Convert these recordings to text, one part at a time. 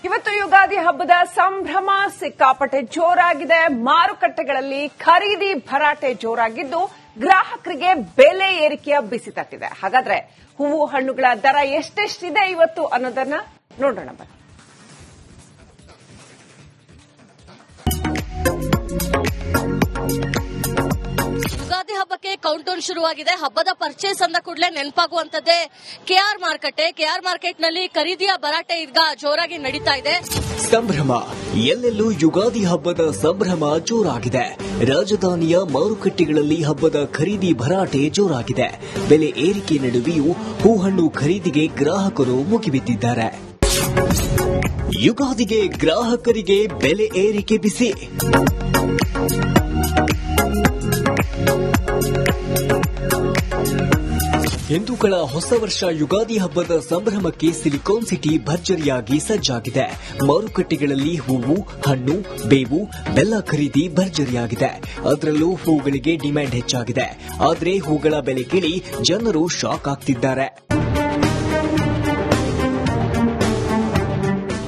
ಇವತ್ತು ಯುಗಾದಿ ಹಬ್ಬದ ಸಂಭ್ರಮ ಸಿಕ್ಕಾಪಟ್ಟೆ ಜೋರಾಗಿದೆ. ಮಾರುಕಟ್ಟೆಗಳಲ್ಲಿ ಖರೀದಿ ಭರಾಟೆ ಜೋರಾಗಿದ್ದು ಗ್ರಾಹಕರಿಗೆ ಬೆಲೆ ಏರಿಕೆಯ ಬಿಸಿ ತಟ್ಟಿದೆ. ಹಾಗಾದ್ರೆ ಹೂವು ಹಣ್ಣುಗಳ ದರ ಎಷ್ಟೆಷ್ಟಿದೆ ಇವತ್ತು ಅನ್ನೋದನ್ನ ನೋಡೋಣ ಬನ್ನಿ. ಯುಗಾದಿ ಹಬ್ಬಕ್ಕೆ ಕೌಂಟ್ ಡೌನ್ ಶುರುವಾಗಿದೆ. ಹಬ್ಬದ ಪರ್ಚೇಸ್ ಅಂದ ಕೂಡಲೇ ನೆನಪಾಗುವಂತದ್ದೇ ಕೆಆರ್ ಮಾರ್ಕೆಟ್ ನಲ್ಲಿ ಖರೀದಿಯ ಭರಾಟೆ ಈಗ ಜೋರಾಗಿ ನಡೀತಾ ಇದೆ. ಸಂಭ್ರಮ ಎಲ್ಲೆಲ್ಲೂ ಯುಗಾದಿ ಹಬ್ಬದ ಸಂಭ್ರಮ ಜೋರಾಗಿದೆ. ರಾಜಧಾನಿಯ ಮಾರುಕಟ್ಟೆಗಳಲ್ಲಿ ಹಬ್ಬದ ಖರೀದಿ ಭರಾಟೆ ಜೋರಾಗಿದೆ. ಬೆಲೆ ಏರಿಕೆ ನಡುವೆಯೂ ಹೂಹಣ್ಣು ಖರೀದಿಗೆ ಗ್ರಾಹಕರು ಮುಗಿಬಿದ್ದಿದ್ದಾರೆ. ಯುಗಾದಿಗೆ ಗ್ರಾಹಕರಿಗೆ ಬೆಲೆ ಏರಿಕೆ ಬಿಸಿ. ಹಿಂದೂಗಳ ಹೊಸ ವರ್ಷ ಯುಗಾದಿ ಹಬ್ಬದ ಸಂಭ್ರಮಕ್ಕೆ ಸಿಲಿಕಾನ್ ಸಿಟಿ ಭರ್ಜರಿಯಾಗಿ ಸಜ್ಜಾಗಿದೆ. ಮಾರುಕಟ್ಟೆಗಳಲ್ಲಿ ಹೂವು, ಹಣ್ಣು, ಬೇವು, ಬೆಲ್ಲ ಖರೀದಿ ಭರ್ಜರಿಯಾಗಿದೆ. ಅದರಲ್ಲೂ ಹೂಗಳಿಗೆ ಡಿಮ್ಯಾಂಡ್ ಹೆಚ್ಚಾಗಿದೆ. ಆದರೆ ಹೂಗಳ ಬೆಲೆ ಕೇಳಿ ಜನರು ಶಾಕ್ ಆಗ್ತಿದ್ದಾರೆ.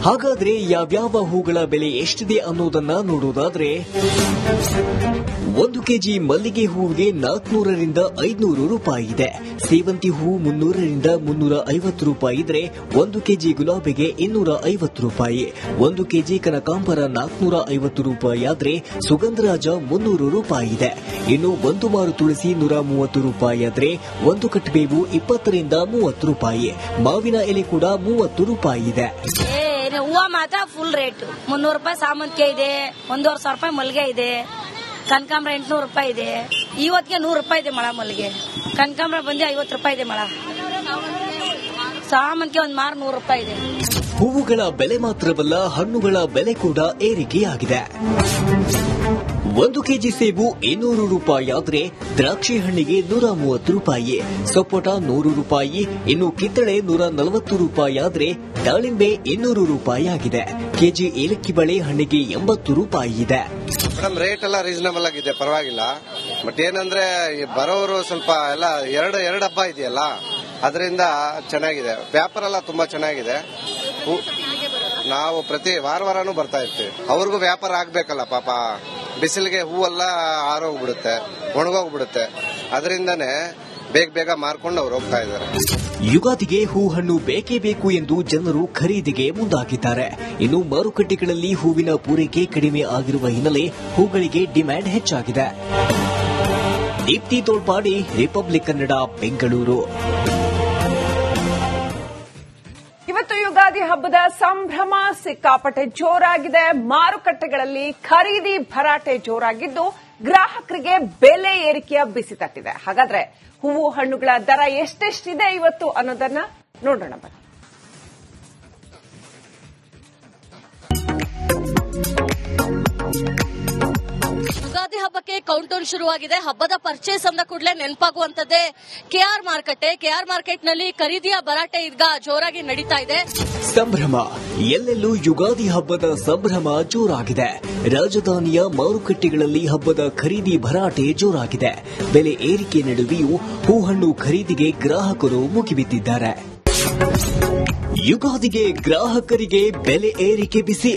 ಹಾಗಾದ್ರೆ ಯಾವ್ಯಾವ ಹೂಗಳ ಬೆಲೆ ಎಷ್ಟಿದೆ ಅನ್ನೋದನ್ನ ನೋಡೋದಾದ್ರೆ, 1 ಕೆಜಿ ಮಲ್ಲಿಗೆ ಹೂವಿಗೆ 400 ರಿಂದ 500 ರೂಪಾಯಿ ಇದೆ. ಸೇವಂತಿ ಹೂ 300 ರಿಂದ 350 ರೂಪಾಯಿ ಇದ್ರೆ 1 ಕೆಜಿ ಗುಲಾಬಿಗೆ 250 ರೂಪಾಯಿ. 1 ಕೆಜಿ ಕನಕಾಂಬರ 450 ರೂಪಾಯಿ ಆದ್ರೆ ಸುಗಂಧರಾಜ 300 ರೂಪಾಯಿ ಇದೆ. ಇನ್ನು 1 ಮಾರು ತುಳಸಿ 130 ರೂಪಾಯಿ ಆದ್ರೆ 1 ಕಟ್ಬೇವು 20 ರಿಂದ 30 ರೂಪಾಯಿ. ಮಾವಿನ ಎಲೆ ಕೂಡ 30 ರೂಪಾಯಿ ಇದೆ. ಹೂವ ಮಾತ್ರ ಫುಲ್ ರೇಟ್. 300 ರೂಪಾಯಿ ಸಾಮಂತಿಗೆ ಇದೆ, 1,500 ರೂಪಾಯಿ ಮಲ್ಲಿಗೆ ಇದೆ, ಕನಕಾಂಬರ 800 ರೂಪಾಯಿ ಇದೆ. ಇವತ್ತಿಗೆ 100 ರೂಪಾಯಿ ಇದೆ ಮಳ ಮಲ್ಲಿಗೆ. ಕನಕಾಂಬರ ಬಂದು 50 ರೂಪಾಯಿ ಇದೆ ಮಳ. ಸಾಮಂತಿಗೆ ಒಂದು ಮಾರು 100 ರೂಪಾಯಿ ಇದೆ. ಹೂವುಗಳ ಬೆಲೆ ಮಾತ್ರವಲ್ಲ, ಹಣ್ಣುಗಳ ಬೆಲೆ ಕೂಡ ಏರಿಕೆಯಾಗಿದೆ. 1 ಕೆಜಿ ಸೇಬು 200 ರೂಪಾಯಿ ಆದ್ರೆ ದ್ರಾಕ್ಷಿ ಹಣ್ಣಿಗೆ 130 ರೂಪಾಯಿ, ಸಪೋಟ 100 ರೂಪಾಯಿ, ಇನ್ನು ಕಿತ್ತಳೆ 140 ರೂಪಾಯಿ ಆದ್ರೆ ದಾಳಿಂಬೆ 200 ರೂಪಾಯಿ ಆಗಿದೆ. ಕೆಜಿ ಏಲಕ್ಕಿ ಬಳೆ ಹಣ್ಣಿಗೆ 80 ರೂಪಾಯಿ ಇದೆ. ಮೇಡಮ್, ರೇಟ್ ಎಲ್ಲ ರೀಸನಬಲ್ ಆಗಿದೆ, ಪರವಾಗಿಲ್ಲ. ಬಟ್ ಏನಂದ್ರೆ ಬರೋರು ಸ್ವಲ್ಪ ಎಲ್ಲ ಎರಡು ಹಬ್ಬ ಇದೆಯಲ್ಲ, ಅದರಿಂದ ಚೆನ್ನಾಗಿದೆ. ವ್ಯಾಪಾರ ಎಲ್ಲ ತುಂಬಾ ಚೆನ್ನಾಗಿದೆ. ನಾವು ಪ್ರತಿ ವಾರನೂ ಬರ್ತಾ ಇರ್ತೀವಿ. ಅವ್ರಿಗೂ ವ್ಯಾಪಾರ ಆಗ್ಬೇಕಲ್ಲ ಪಾಪ. ಬಿಸಿಲಿಗೆ ಹೂವೆಲ್ಲ ಆರೋಗ್ಬಿಡುತ್ತೆ, ಒಣಗೋಗ್ಬಿಡುತ್ತೆ. ಅದರಿಂದಾನೇ ಬೇಗ ಮಾರ್ಕೊಂಡು ಅವ್ರು ಹೋಗ್ತಾ ಇದ್ದಾರೆ. ಯುಗಾದಿಗೆ ಹೂ ಹಣ್ಣು ಬೇಕೇ ಬೇಕು ಎಂದು ಜನರು ಖರೀದಿಗೆ ಮುಂದಾಗಿದ್ದಾರೆ. ಇನ್ನು ಮಾರುಕಟ್ಟೆಗಳಲ್ಲಿ ಹೂವಿನ ಪೂರೈಕೆ ಕಡಿಮೆ ಆಗಿರುವ ಹಿನ್ನೆಲೆ ಹೂಗಳಿಗೆ ಡಿಮ್ಯಾಂಡ್ ಹೆಚ್ಚಾಗಿದೆ. ದೀಪ್ತಿ ತೋಳ್ಪಾಡಿ, ರಿಪಬ್ಲಿಕ್ ಕನ್ನಡ, ಬೆಂಗಳೂರು. ಇವತ್ತು ಯುಗಾದಿ ಹಬ್ಬದ ಸಂಭ್ರಮ ಸಿಕ್ಕಾಪಟ್ಟೆ ಜೋರಾಗಿದೆ. ಮಾರುಕಟ್ಟೆಗಳಲ್ಲಿ ಖರೀದಿ ಭರಾಟೆ ಜೋರಾಗಿದ್ದು ಗ್ರಾಹಕರಿಗೆ ಬೆಲೆ ಏರಿಕೆಯ ಬಿಸಿ ತಟ್ಟಿದೆ. ಹಾಗಾದ್ರೆ ಹೂವು ಹಣ್ಣುಗಳ ದರ ಎಷ್ಟೆಷ್ಟಿದೆ ಇವತ್ತು ಅನ್ನೋದನ್ನ ನೋಡೋಣ ಬನ್ನಿ. ಯುಗಾದಿ ಹಬ್ಬಕ್ಕೆ ಕೌಂಟ್ ಡೌನ್ ಶುರುವಾಗಿದೆ. ಹಬ್ಬದ ಪರ್ಚೇಸ್ ಅಂದ ಕೂಡಲೇ ನೆನಪಾಗುವಂತದ್ದೇ ಕೆಆರ್ ಮಾರ್ಕೆಟ್ ನಲ್ಲಿ ಖರೀದಿಯ ಭರಾಟೆ ಈಗ ಜೋರಾಗಿ ನಡೀತಾ ಇದೆ. ಸಂಭ್ರಮ ಎಲ್ಲೆಲ್ಲೂ ಯುಗಾದಿ ಹಬ್ಬದ ಸಂಭ್ರಮ ಜೋರಾಗಿದೆ. ರಾಜಧಾನಿಯ ಮಾರುಕಟ್ಟೆಗಳಲ್ಲಿ ಹಬ್ಬದ ಖರೀದಿ ಭರಾಟೆ ಜೋರಾಗಿದೆ. ಬೆಲೆ ಏರಿಕೆ ನಡುವೆಯೂ ಹೂಹಣ್ಣು ಖರೀದಿಗೆ ಗ್ರಾಹಕರು ಮುಗಿಬಿದ್ದಿದ್ದಾರೆ. ಯುಗಾದಿಗೆ ಗ್ರಾಹಕರಿಗೆ ಬೆಲೆ ಏರಿಕೆ ಬಿಸಿ.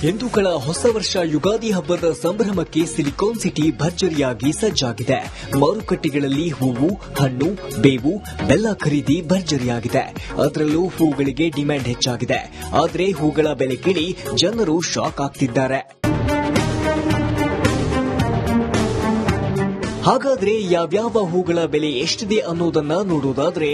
ಹಿಂದೂಗಳ ಹೊಸ ವರ್ಷ ಯುಗಾದಿ ಹಬ್ಬದ ಸಂಭ್ರಮಕ್ಕೆ ಸಿಲಿಕಾನ್ ಸಿಟಿ ಭರ್ಜರಿಯಾಗಿ ಸಜ್ಜಾಗಿದೆ. ಮಾರುಕಟ್ಟೆಗಳಲ್ಲಿ ಹೂವು, ಹಣ್ಣು, ಬೇವು, ಬೆಲ್ಲ ಖರೀದಿ ಭರ್ಜರಿಯಾಗಿದೆ. ಅದರಲ್ಲೂ ಹೂಗಳಿಗೆ ಡಿಮ್ಯಾಂಡ್ ಹೆಚ್ಚಾಗಿದೆ. ಆದರೆ ಹೂಗಳ ಬೆಲೆ ಕೇಳಿ ಜನರು ಶಾಕ್ ಆಗ್ತಿದ್ದಾರೆ. ಹಾಗಾದ್ರೆ ಯಾವ್ಯಾವ ಹೂಗಳ ಬೆಲೆ ಎಷ್ಟಿದೆ ಅನ್ನೋದನ್ನ ನೋಡೋದಾದ್ರೆ,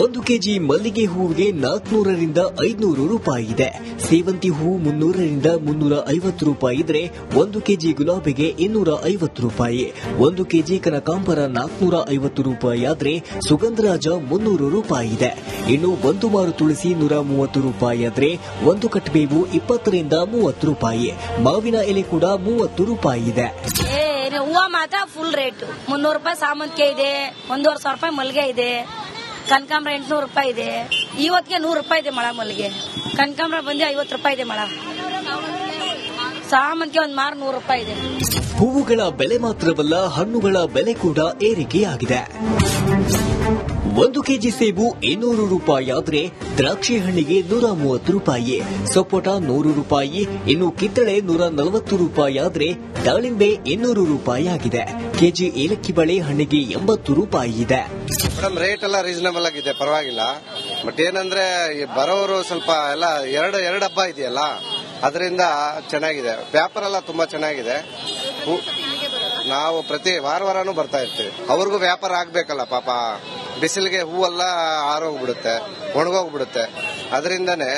1 ಕೆಜಿ ಮಲ್ಲಿಗೆ ಹೂವಿಗೆ 400 ರಿಂದ 500 ರೂಪಾಯಿ ಇದೆ. ಸೇವಂತಿ ಹೂ 300 ರಿಂದ 350 ರೂಪಾಯಿ ಇದ್ರೆ 1 ಕೆಜಿ ಗುಲಾಬಿಗೆ 250 ರೂಪಾಯಿ. 1 ಕೆಜಿ ಕನಕಾಂಬರ 450 ರೂಪಾಯಿ ಆದ್ರೆ ಸುಗಂಧರಾಜ 300 ರೂಪಾಯಿ ಇದೆ. ಇನ್ನು 1 ಮಾರು ತುಳಸಿ 130 ರೂಪಾಯಿ ಆದ್ರೆ 1 ಕಟ್ಬೇವು 20 ರಿಂದ 30 ರೂಪಾಯಿ. ಮಾವಿನ ಎಲೆ ಕೂಡ 30 ರೂಪಾಯಿ ಇದೆ. ಹೂವ ಮಾತ್ರ ಫುಲ್ ರೇಟ್. 300 ರೂಪಾಯಿ ಸಾಮಂತಿಗೆ ಇದೆ, 1,500 ರೂಪಾಯಿ ಮಲ್ಲಿಗೆ ಇದೆ, ಕನಕಾಂಬರ 800 ರೂಪಾಯಿ ಇದೆ. ಇವತ್ತಿಗೆ 100 ರೂಪಾಯಿ ಇದೆ ಮಳ ಮಲ್ಲಿಗೆ. ಕನಕಾಂಬರ ಬಂದು 50 ರೂಪಾಯಿ ಇದೆ ಮಳ. ಸಾಮಂತಿಗೆ ಒಂದ್ ಮಾರು 100 ರೂಪಾಯಿ ಇದೆ. ಹೂವುಗಳ ಬೆಲೆ ಮಾತ್ರವಲ್ಲ, ಹಣ್ಣುಗಳ ಬೆಲೆ ಕೂಡ ಏರಿಕೆಯಾಗಿದೆ. 1 ಕೆಜಿ ಸೇಬು 200 ರೂಪಾಯಿ ಆದ್ರೆ ದ್ರಾಕ್ಷಿ ಹಣ್ಣಿಗೆ 130 ರೂಪಾಯಿ, ಸಪೋಟ 100 ರೂಪಾಯಿ, ಇನ್ನು ಕಿತ್ತಳೆ 140 ರೂಪಾಯಿ ಆದ್ರೆ ದಾಳಿಂಬೆ 200 ರೂಪಾಯಿ ಆಗಿದೆ. ಕೆಜಿ ಏಲಕ್ಕಿ ಬಳೆ ಹಣ್ಣಿಗೆ 80 ರೂಪಾಯಿ ಇದೆ. ಮೇಡಮ್ ರೇಟ್ ಎಲ್ಲ ರೀಸನಬಲ್ ಆಗಿದೆ, ಪರವಾಗಿಲ್ಲ. ಬಟ್ ಏನಂದ್ರೆ ಬರೋರು ಸ್ವಲ್ಪ ಎಲ್ಲ ಎರಡು ಹಬ್ಬ ಇದೆಯಲ್ಲ, ಅದರಿಂದ ಚೆನ್ನಾಗಿದೆ. ವ್ಯಾಪಾರ ಎಲ್ಲ ತುಂಬಾ ಚೆನ್ನಾಗಿದೆ. ನಾವು ಪ್ರತಿ ವಾರನೂ ಬರ್ತಾ ಇರ್ತೀವಿ. ಅವ್ರಿಗೂ ವ್ಯಾಪಾರ ಆಗ್ಬೇಕಲ್ಲ ಪಾಪ, ಬಿಸಿಲಿಗೆ ಹೂವೆಲ್ಲ ಆರೋಗ್ಬಿಡುತ್ತೆ, ಒಣಗೋಗ್ಬಿಡುತ್ತೆ. ಅದರಿಂದನೇ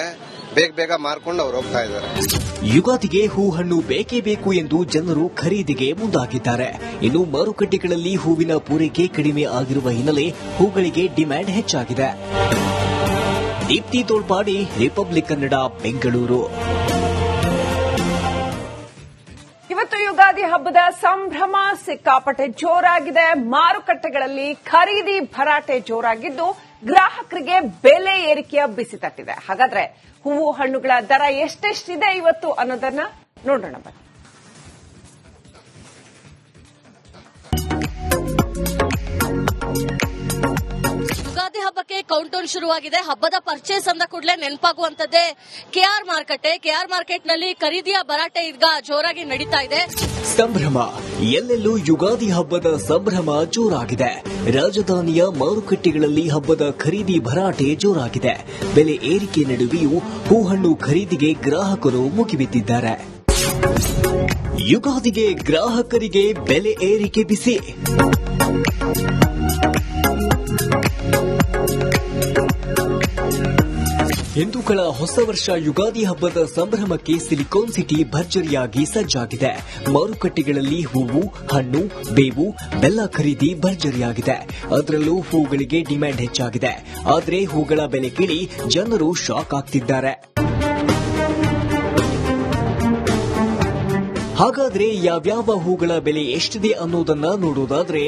ಬೇಗ ಮಾರ್ಕೊಂಡು ಅವ್ರು ಹೋಗ್ತಾ ಇದ್ದಾರೆ. ಯುಗಾದಿಗೆ ಹೂ ಹಣ್ಣು ಬೇಕೇ ಬೇಕು ಎಂದು ಜನರು ಖರೀದಿಗೆ ಮುಂದಾಗಿದ್ದಾರೆ. ಇನ್ನು ಮಾರುಕಟ್ಟೆಗಳಲ್ಲಿ ಹೂವಿನ ಪೂರೈಕೆ ಕಡಿಮೆ ಆಗಿರುವ ಹಿನ್ನೆಲೆ ಹೂಗಳಿಗೆ ಡಿಮ್ಯಾಂಡ್ ಹೆಚ್ಚಾಗಿದೆ. ದೀಪ್ತಿ ತೋಳ್ಪಾಡಿ, ರಿಪಬ್ಲಿಕ್ ಕನ್ನಡ, ಬೆಂಗಳೂರು. ಇವತ್ತು ಯುಗಾದಿ ಹಬ್ಬದ ಸಂಭ್ರಮ ಸಿಕ್ಕಾಪಟ್ಟೆ ಜೋರಾಗಿದೆ. ಮಾರುಕಟ್ಟೆಗಳಲ್ಲಿ ಖರೀದಿ ಭರಾಟೆ ಜೋರಾಗಿದ್ದು ಗ್ರಾಹಕರಿಗೆ ಬೆಲೆ ಏರಿಕೆಯ ಬಿಸಿ ತಟ್ಟಿದೆ. ಹಾಗಾದ್ರೆ ಹೂವು ಹಣ್ಣುಗಳ ದರ ಎಷ್ಟೆಷ್ಟಿದೆ ಇವತ್ತು ಅನ್ನೋದನ್ನ ನೋಡೋಣ ಬನ್ನಿ. ಯುಗಾದಿ ಹಬ್ಬಕ್ಕೆ ಕೌಂಟ್ ಡೌನ್ ಶುರುವಾಗಿದೆ. ಹಬ್ಬದ ಪರ್ಚೇಸ್ ಅಂದ ಕೂಡಲೇ ನೆನಪಾಗುವಂತದ್ದೇ ಕೆಆರ್ ಮಾರ್ಕೆಟ್. ಕೆಆರ್ ಮಾರ್ಕೆಟ್ ನಲ್ಲಿ ಖರೀದಿಯ ಭರಾಟೆ ಈಗ ಜೋರಾಗಿ ನಡೀತಾ ಇದೆ. ಸಂಭ್ರಮ, ಎಲ್ಲೆಲ್ಲೂ ಯುಗಾದಿ ಹಬ್ಬದ ಸಂಭ್ರಮ ಜೋರಾಗಿದೆ. ರಾಜಧಾನಿಯ ಮಾರುಕಟ್ಟೆಗಳಲ್ಲಿ ಹಬ್ಬದ ಖರೀದಿ ಭರಾಟೆ ಜೋರಾಗಿದೆ. ಬೆಲೆ ಏರಿಕೆ ನಡುವೆಯೂ ಹೂಹಣ್ಣು ಖರೀದಿಗೆ ಗ್ರಾಹಕರು ಮುಗಿಬಿದ್ದಿದ್ದಾರೆ. ಯುಗಾದಿಗೆ ಗ್ರಾಹಕರಿಗೆ ಬೆಲೆ ಏರಿಕೆ ಬಿಸಿ. ಹಿಂದೂಗಳ ಹೊಸ ವರ್ಷ ಯುಗಾದಿ ಹಬ್ಬದ ಸಂಭ್ರಮಕ್ಕೆ ಸಿಲಿಕಾನ್ ಸಿಟಿ ಭರ್ಜರಿಯಾಗಿ ಸಜ್ಜಾಗಿದೆ. ಮಾರುಕಟ್ಟೆಗಳಲ್ಲಿ ಹೂವು, ಹಣ್ಣು, ಬೇವು, ಬೆಲ್ಲ ಖರೀದಿ ಭರ್ಜರಿಯಾಗಿದೆ. ಅದರಲ್ಲೂ ಹೂಗಳಿಗೆ ಡಿಮ್ಯಾಂಡ್ ಹೆಚ್ಚಾಗಿದೆ. ಆದರೆ ಹೂಗಳ ಬೆಲೆ ಕೇಳಿ ಜನರು ಶಾಕ್ ಆಗ್ತಿದ್ದಾರೆ. ಹಾಗಾದ್ರೆ ಯಾವ್ಯಾವ ಹೂಗಳ ಬೆಲೆ ಎಷ್ಟಿದೆ ಅನ್ನೋದನ್ನ ನೋಡೋದಾದ್ರೆ,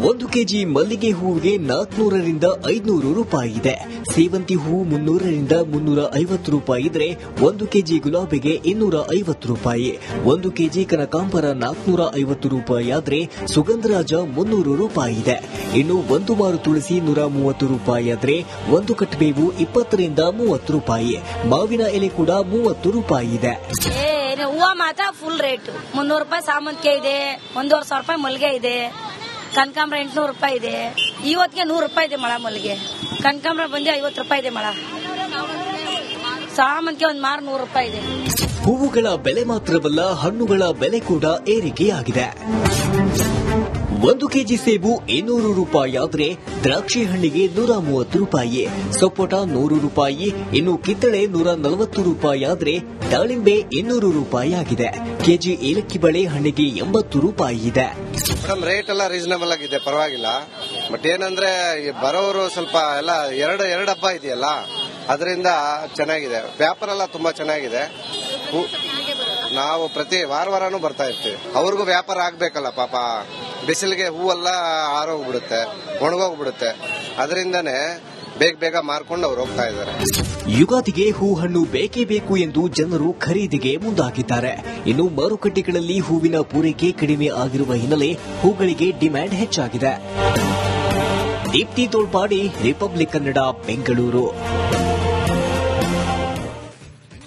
1 ಕೆಜಿ ಮಲ್ಲಿಗೆ ಹೂವಿಗೆ 400 ರಿಂದ 500 ರೂಪಾಯಿ ಇದೆ. ಸೇವಂತಿ ಹೂವು 300 ರಿಂದ 350 ರೂಪಾಯಿ ಇದ್ರೆ 1 ಕೆಜಿ ಗುಲಾಬಿಗೆ 250 ರೂಪಾಯಿ. 1 ಕೆಜಿ ಕನಕಾಂಬರ 450 ರೂಪಾಯಿ ಆದ್ರೆ ಸುಗಂಧರಾಜ 300 ರೂಪಾಯಿ ಇದೆ. ಇನ್ನು 1 ಮಾರು ತುಳಸಿ 130 ರೂಪಾಯಿ ಆದ್ರೆ 1 ಕಟ್ಬೇವು 20 ರಿಂದ 30 ರೂಪಾಯಿ. ಮಾವಿನ ಎಲೆ ಕೂಡ 30 ರೂಪಾಯಿ ಇದೆ. ಹೂವ ಮಾತ್ರ ಫುಲ್ ರೇಟ್. 300 ರೂಪಾಯಿ ಸಾಮಂತಿಗೆ ಇದೆ, 1,500 ರೂಪಾಯಿ ಮಲ್ಲಿಗೆ ಇದೆ, ಕನಕಾಂಬರ 800 ರೂಪಾಯಿ ಇದೆ. ಇವತ್ತಿಗೆ 100 ರೂಪಾಯಿ ಇದೆ ಮಳ ಮಲ್ಲಿಗೆ. ಕನಕಾಂಬರ ಬಂದು 50 ರೂಪಾಯಿ ಇದೆ ಮಳ. ಸಾಮಂತಿಗೆ ಒಂದ್ ಮಾರು 100 ರೂಪಾಯಿ ಇದೆ. ಹೂವುಗಳ ಬೆಲೆ ಮಾತ್ರವಲ್ಲ, ಹಣ್ಣುಗಳ ಬೆಲೆ ಕೂಡ ಏರಿಕೆಯಾಗಿದೆ. 1 ಕೆಜಿ ಸೇಬು 200 ರೂಪಾಯಿ ಆದ್ರೆ ದ್ರಾಕ್ಷಿ ಹಣ್ಣಿಗೆ 130 ರೂಪಾಯಿ, ಸಪೋಟ 100 ರೂಪಾಯಿ, ಇನ್ನು ಕಿತ್ತಳೆ 140 ರೂಪಾಯಿ ಆದ್ರೆ ದಾಳಿಂಬೆ 200 ರೂಪಾಯಿ ಆಗಿದೆ. ಕೆಜಿ ಏಲಕ್ಕಿ ಬಳೆ ಹಣ್ಣಿಗೆ 80 ರೂಪಾಯಿ ಇದೆ. ಮೇಡಮ್ ರೇಟ್ ಎಲ್ಲ ರೀಸನಬಲ್ ಆಗಿದೆ, ಪರವಾಗಿಲ್ಲ. ಬಟ್ ಏನಂದ್ರೆ ಬರೋರು ಸ್ವಲ್ಪ ಎಲ್ಲ ಎರಡು ಹಬ್ಬ ಇದೆಯಲ್ಲ, ಅದರಿಂದ ಚೆನ್ನಾಗಿದೆ. ವ್ಯಾಪಾರ ಎಲ್ಲ ತುಂಬಾ ಚೆನ್ನಾಗಿದೆ. ನಾವು ಪ್ರತಿ ವಾರನೂ ಬರ್ತಾ ಇರ್ತೀವಿ. ಅವ್ರಿಗೂ ವ್ಯಾಪಾರ ಆಗ್ಬೇಕಲ್ಲ ಪಾಪ, ಬಿಸಿಲಿಗೆ ಹೂವೆಲ್ಲ ಆರೋಗ್ಬಿಡುತ್ತೆ, ಒಣಗೋಗ್ಬಿಡುತ್ತೆ. ಅದರಿಂದನೇ ಬೇಗ ಮಾರ್ಕೊಂಡು ಅವ್ರು ಹೋಗ್ತಾ ಇದ್ದಾರೆ. ಯುಗಾದಿಗೆ ಹೂ ಹಣ್ಣು ಬೇಕೇ ಬೇಕು ಎಂದು ಜನರು ಖರೀದಿಗೆ ಮುಂದಾಗಿದ್ದಾರೆ. ಇನ್ನು ಮಾರುಕಟ್ಟೆಗಳಲ್ಲಿ ಹೂವಿನ ಪೂರೈಕೆ ಕಡಿಮೆ ಆಗಿರುವ ಹಿನ್ನೆಲೆ ಹೂಗಳಿಗೆ ಡಿಮ್ಯಾಂಡ್ ಹೆಚ್ಚಾಗಿದೆ. ದೀಪ್ತಿ ತೋಳ್ಪಾಡಿ, ರಿಪಬ್ಲಿಕ್ ಕನ್ನಡ, ಬೆಂಗಳೂರು.